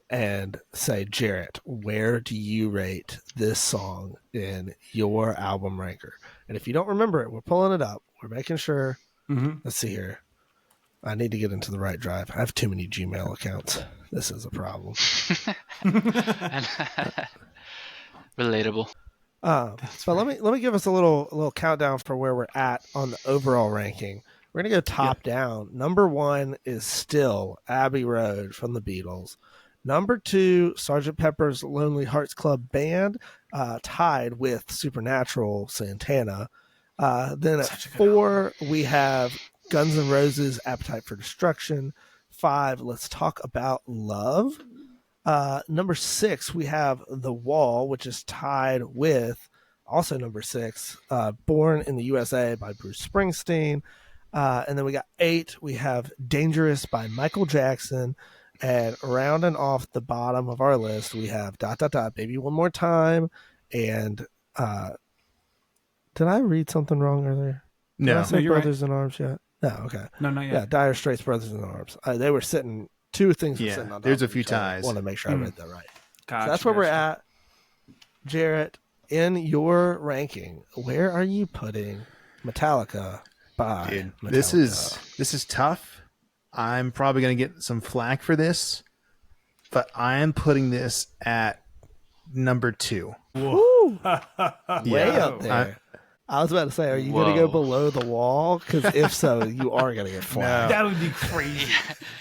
and say, Jarrett, where do you rate this song in your album ranker? And if you don't remember it, we're pulling it up. We're making sure. Let's see here. I need to get into the right drive. I have too many Gmail accounts. This is a problem. Relatable. But let me give us a little countdown for where we're at on the overall ranking. We're gonna go top down. Number 1 is still Abbey Road from the Beatles. Number 2, Sgt. Pepper's Lonely Hearts Club Band, tied with Supernatural, Santana. Then at 4, we have Guns N' Roses, Appetite for Destruction. 5, Let's Talk About Love. Number 6, we have The Wall, which is tied with also number 6, Born in the USA by Bruce Springsteen. And then we got 8, we have Dangerous by Michael Jackson. And rounding off the bottom of our list, we have ... Baby One More Time. And did I read something wrong earlier? Did I say Brothers in Arms yet? No, okay. No, not yet. Yeah, Dire Straits, Brothers in Arms. They were sitting, 2 things were sitting on top. There's a few ties. I want to make sure I read that right. Gotcha, So that's where we're at. Jarrett, in your ranking, where are you putting Metallica by Metallica? This is tough. I'm probably going to get some flack for this, but I am putting this at number 2. Woo! Way up there. I was about to say, are you going to go below the wall? Because if so, you are going to get flagged. That would be crazy.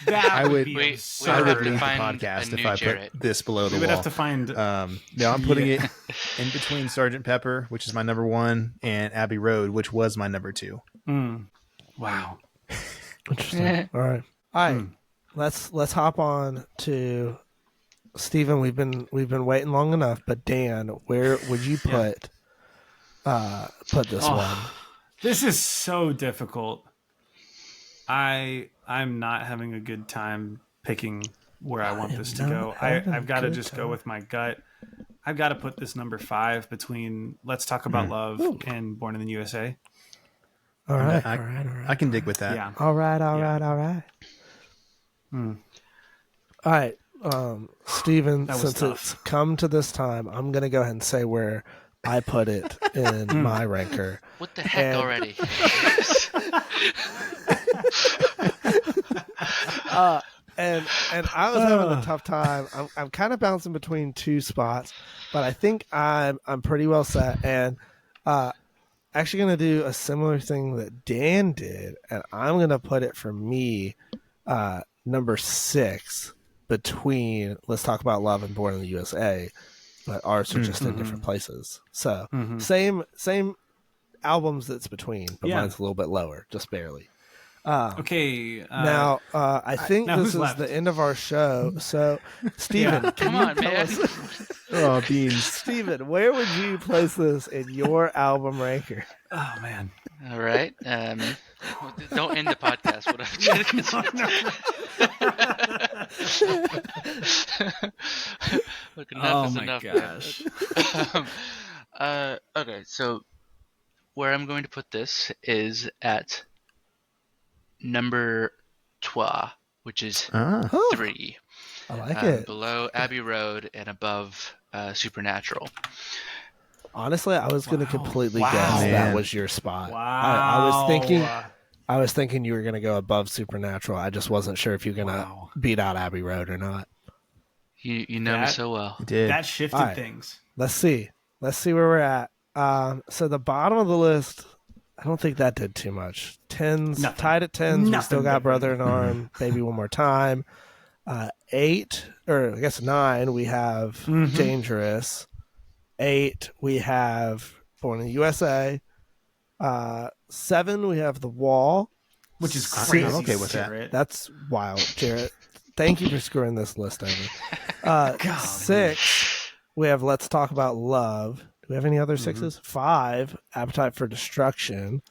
That would be absurd. I would leave the podcast if I put this below the wall. We would have to find... no, I'm putting it in between Sgt. Pepper, which is my number 1, and Abbey Road, which was my number 2. Wow. Interesting. All right. Let's hop on to Steven. We've been waiting long enough, but Dan, where would you put this one? This is so difficult. I'm not having a good time picking where I want this to go. I've got to just go with my gut. I've got to put this number 5 between Let's Talk About Love and Born in the USA. All right. I can dig with that. Yeah. All right. All right. Steven, since tough. it's come to this time, I'm going to go ahead and say where I put it in my ranker. What the heck And- already? And I was having a tough time. I'm kind of bouncing between two spots, but I think I'm pretty well set. And actually going to do a similar thing that Dan did, and I'm going to put it for me number 6 between Let's Talk About Love and Born in the USA, but ours are just in different places. So same albums that's between, but mine's a little bit lower, just barely. Okay. Now, I think now this who's is left? the end of our show. So, Steven, can Come you on, tell man. us, Oh, beans. Steven, where would you place this in your album ranker? Oh man. All right. Don't end the podcast. What Look, enough is my enough. gosh. Okay, so where I'm going to put this is at number 12, which is Oh, 3. I like it. Below Abbey Road and above Supernatural. Honestly, I was going to completely Wow. guess that Man. was your spot. Wow. I was thinking you were going to go above Supernatural. I just wasn't sure if you were going to beat out Abbey Road or not. You know me That- so well. Did. That shifted All right. things. Let's see where we're at. So the bottom of the list, I don't think that did too much. 10s, Nothing. tied at 10s. We Nothing still got different. Brother in Arm, Baby One More Time. 8, or I guess 9, we have Dangerous. 8, we have Born in the USA. 7, we have The Wall. Which is Six- crazy. I'm okay with that. Jarrett. That's wild, Jarrett. Thank you for screwing this list over. 6, we have Let's Talk About Love. Do we have any other 6s? 5, Appetite for Destruction.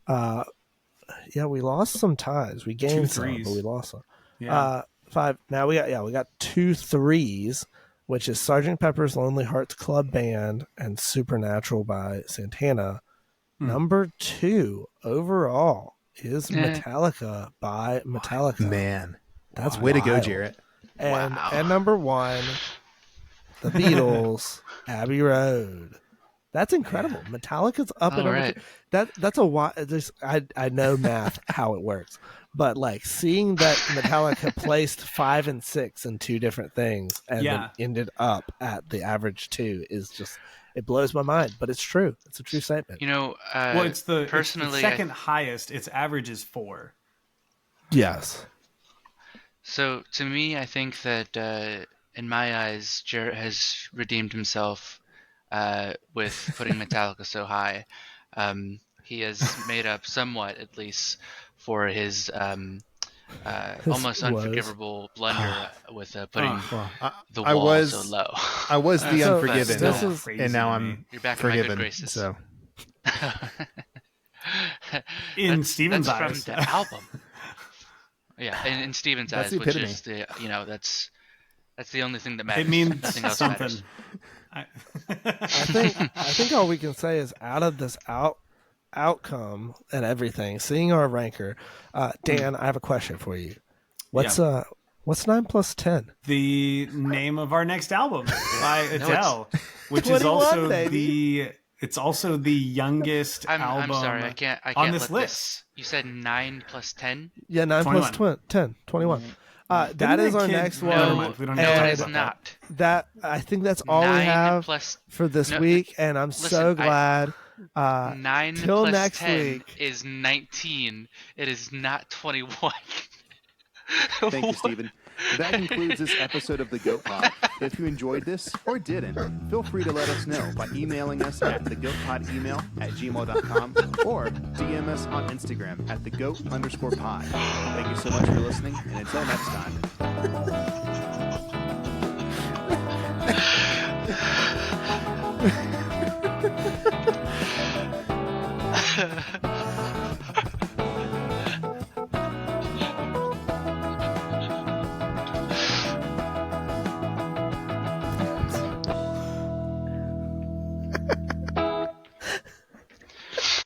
Yeah, we lost some ties. We gained some, 3s. but we lost some. Yeah. 5. Now we got 2 3s, which is Sgt. Pepper's Lonely Hearts Club Band and Supernatural by Santana. Number 2 overall is Metallica by Metallica. Man. That's Way to go, wild. Jarrett. And number 1, the Beatles, Abbey Road. That's incredible. Metallica's up All and over. right. That's a lot. I know math how it works, but like seeing that Metallica placed 5 and 6 in 2 different things and then ended up at the average 2 is just, it blows my mind. But it's true. It's a true statement. You know, Well, it's the personally, second highest. Its average is 4. Yes. So to me, I think that in my eyes, Jarrett has redeemed himself with putting Metallica so high. He has made up somewhat, at least, for his almost unforgivable blunder with putting the I wall was so low. I was the So, unforgiven, this is crazy and now to I'm me. You're back in my good forgiven. graces. So In Steven's that's eyes. from the album. Yeah, in Steven's That's eyes, the which epitome. is that's the only thing that matters. It means Nothing else something. matters. I think all we can say is out of this outcome and everything, seeing our ranker, Dan, I have a question for you. What's 9 plus 10? The name of our next album by Adele, which is 21, also baby. it's also the youngest I'm album. sorry, I can't on this let list. You said 9 plus 10? Yeah, 9 plus 21. 10, 21. That Didn't is that our kid- next Never one. mind, we don't No, need to talk it is about not. That I think that's all we 9 have plus for this no, week, and I'm so listen, glad. 9 till plus next 10 week. is 19. It is not 21. thank you, Stephen. That concludes this episode of the Goat Pod. If you enjoyed this or didn't, feel free to let us know by emailing us at thegoatpodemail@gmail.com or DM us on Instagram at thegoat_pod. Thank you so much for listening, and until next time.